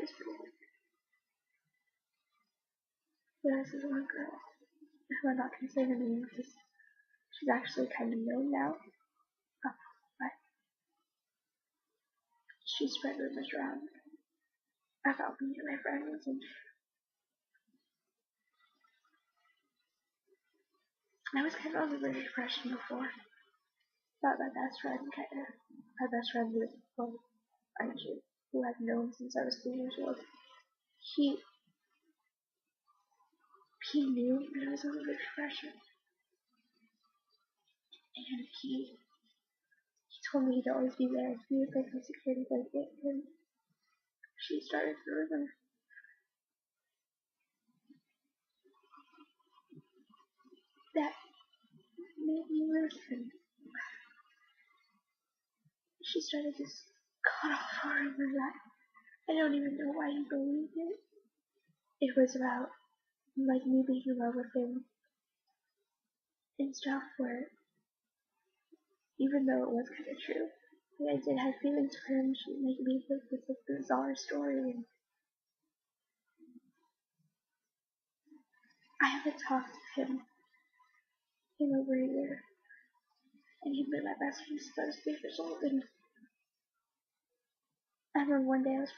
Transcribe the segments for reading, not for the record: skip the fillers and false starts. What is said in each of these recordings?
she was pretty good. There was this one girl, who I'm not going to say her name because she's actually kind of known now, but she spread rumors around about me to my friends, and I was kind of on the verge of depression before. But my best friend who I've known since I was 3 years old, he knew that I was on the verge of depression, and he told me he'd always be there. He was like my security blanket, and she started the rumor that made me listen. She started this god-awful rumor that I don't even know why he believed it. It was about like me being in love with him and stuff, where even though it was kind of true, I did have feelings for him. She made me think this like bizarre story, and I haven't talked to him in over a year, and he'd been my best friend since I was 3 years old. And I remember one day I was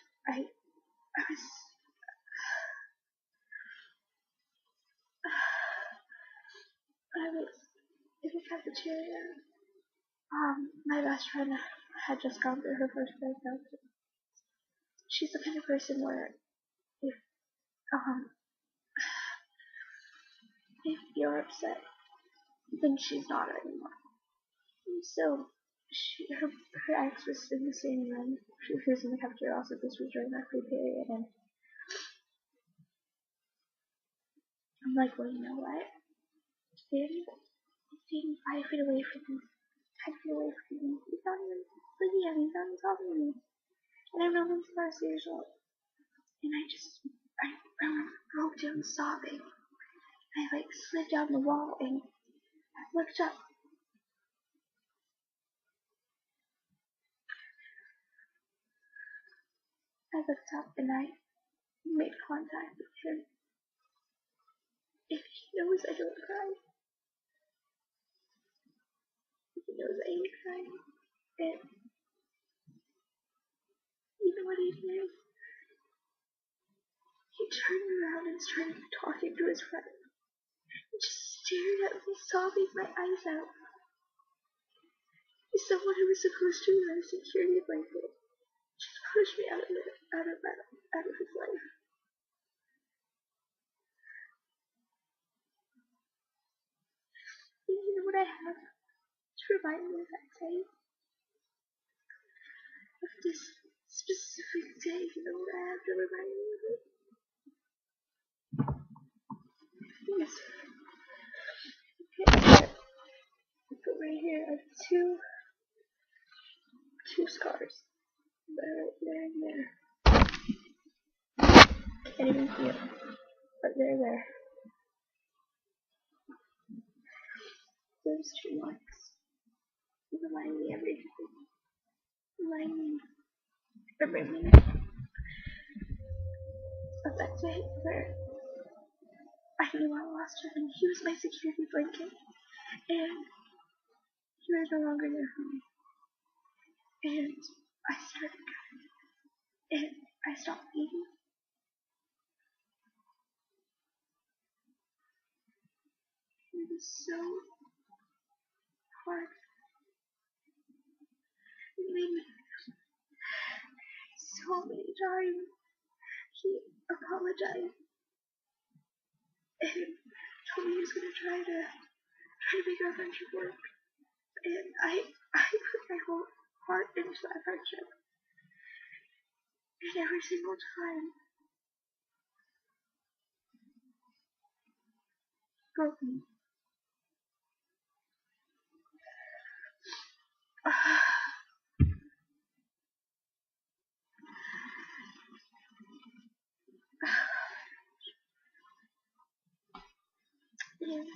in the cafeteria. My best friend had just gone through her first breakup. She's the kind of person where if you're upset, then she's not anymore. And so her ex was in the same room. She was in the cafeteria also. This was during that free period, and I'm like, well, you know what? Standing 5 feet away from me, 10 feet away from me, he's not even looking at me, he's not even talking to me. And I've known him since I was 3 years old. And I broke down sobbing. I slid down the wall, and I looked up. And I made contact with him. If he knows I don't cry, if he knows I ain't crying, and you know what he did? He turned around and started talking to his friend. He just stared at me, sobbing my eyes out. He's someone who was supposed to be my security blanket. Just pushed me out of his life. And you know what I have to remind me of that day? Of this specific day, you know what I have to remind me of it? Yes. But right here are two scars. They're right there and there. I can't even feel, but they're there. Those 2 marks remind me everything. Remind me of that day where I knew I lost him, and he was my security blanket, and he was no longer there for me. And I started crying, and I stopped eating. It was so hard. It made me so many times. He apologized and told me he was gonna try to make our friendship work. And I put my whole heart into that friendship. And every single time broke me. And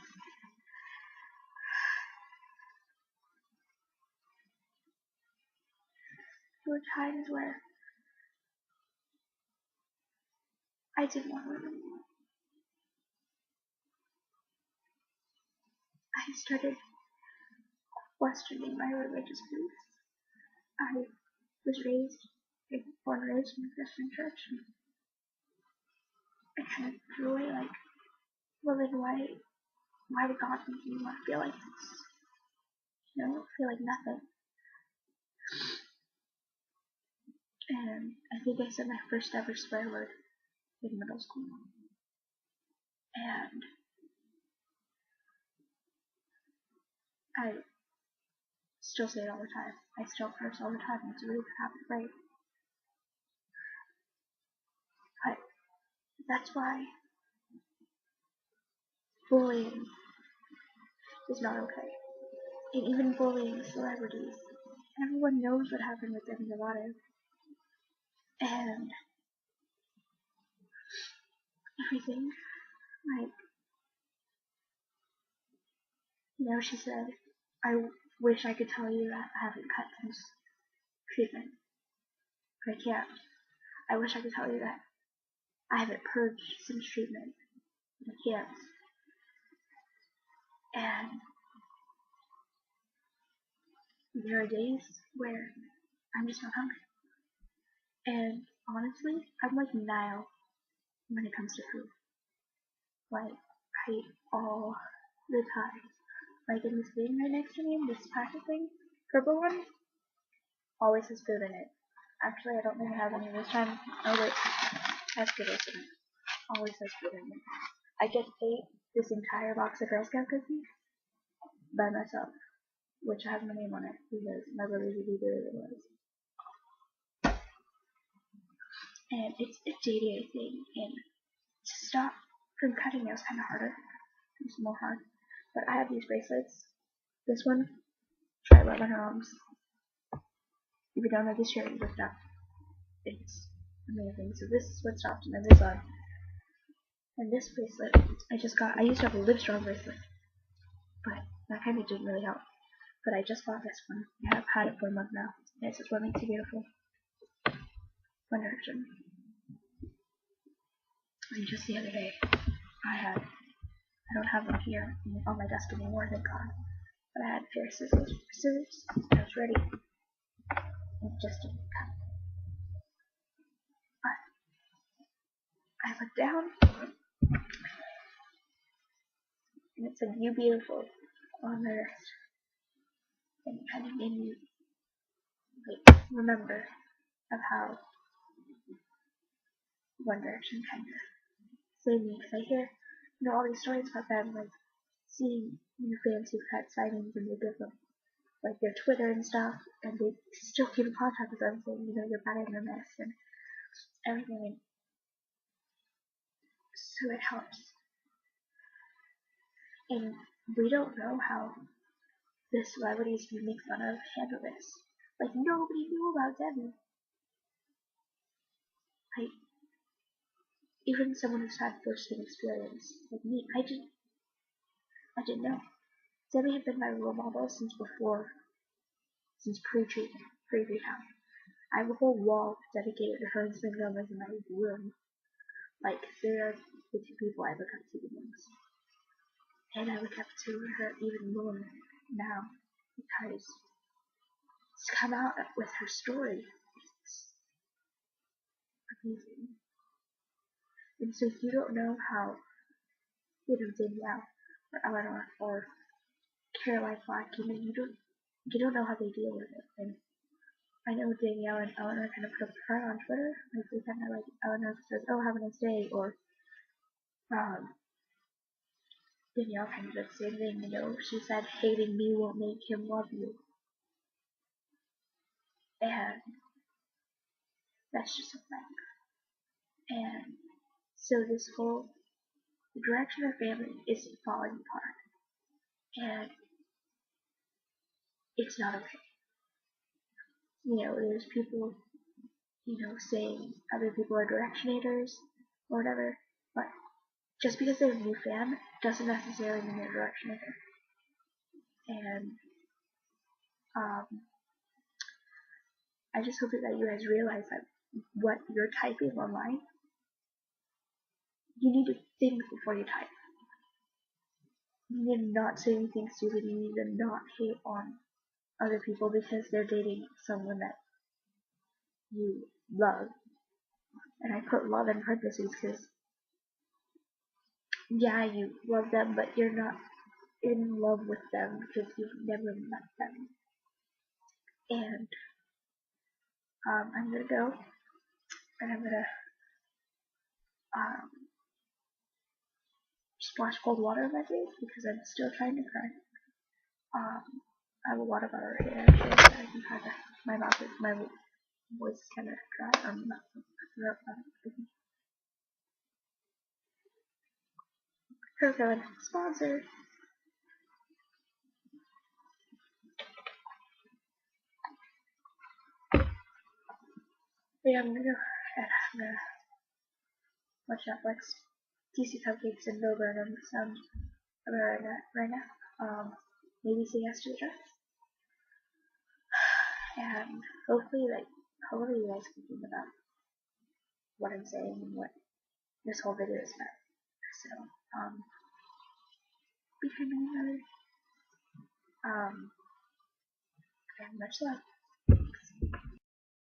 there were times where I didn't want to live anymore. I started questioning my religious beliefs. I was born and raised in a Christian church, and I kind of threw away, like, well then why would God make me want to feel like this? You know, feel like nothing. And I think I said my first ever swear word in middle school. And I still say it all the time. I still curse all the time. It's a really good habit, right? But that's why bullying is not okay. And even bullying celebrities. Everyone knows what happened with Demi Lovato. And everything. Like, you know, she said, I wish I could tell you that I haven't cut since treatment. But I can't. I wish I could tell you that I haven't purged since treatment. But I can't. And there are days where I'm just not hungry. And honestly, I'm like Nile when it comes to food. Like, I eat all the time. Like in this thing right next to me, this plastic thing, purple one, always has food in it. Actually, I don't think I have any this time. Oh wait, has Skittles in it. Always has food in it. I just ate this entire box of Girl Scout cookies by myself, which has my name on it because my brother really good it was. And it's a JDA thing, and to stop from cutting nails kind of harder. It's more hard. But I have these bracelets. This one, try it right on her arms. If you don't know this shirt, lift up. It's amazing. So this is what stopped, and then this on. And this bracelet, I just got. I used to have a Livestrong bracelet, but that kind of didn't really help. But I just bought this one. I've had it for a month now. And it says, "What makes you beautiful?" One Direction. And just the other day, I don't have them here on my desk anymore, thank God. But I had a pair of scissors. I was ready. And just didn't cut. I looked down, and it said, "You beautiful," on my wrist. And it kind of made me like remember of how One Direction kind of saved me. Because I hear, you know, all these stories about them, like seeing fans who've had signings and they give them like their Twitter and stuff, and they still keep in contact with them, saying, you know, you're better than this and everything. So it helps. And we don't know how the celebrities we make fun of handle this. Like, nobody knew about Demi. Like, even someone who's had first-hand experience, like me, I didn't know. Demi had been my role model since pre-treatment, pre-rehab. I have a whole wall dedicated to her Instagram as in my room. Like, they are the two people I look up to the most. And I look up to her even more now, because to come out with her story is amazing. And so if you don't know how, Danielle, or Eleanor, or Caroline Flack, you don't know how they deal with it. And I know Danielle and Eleanor kind of put up a front on Twitter, like they kind of like, Eleanor says, "Oh, have a nice day," or Danielle kind of did the same thing, you know, she said, "Hating me won't make him love you." And that's just a fact. And so this whole the direction of family is falling apart. And it's not okay. You know, there's people, saying other people are directionators or whatever, but just because they're a new fan doesn't necessarily mean they're a directionator. And I just hope that you guys realize that what you're typing online you need to think before you type. You need to not say anything stupid. You need to not hate on other people because they're dating someone that you love. And I put love in parentheses because, yeah, you love them, but you're not in love with them because you've never met them. And I'm gonna go and I'm gonna um, splash cold water on my face because I'm still trying to cry. I have a water bottle right here. So I can kind of my voice is kind of dry. Coco sponsored. Yeah, I'm gonna go and I'm gonna watch Netflix, DC Cupcakes, and Bill Burnham sound right now. Maybe say yes to the dress. And hopefully you guys can think about what I'm saying and what this whole video is about. So, be kind to one another. And much love.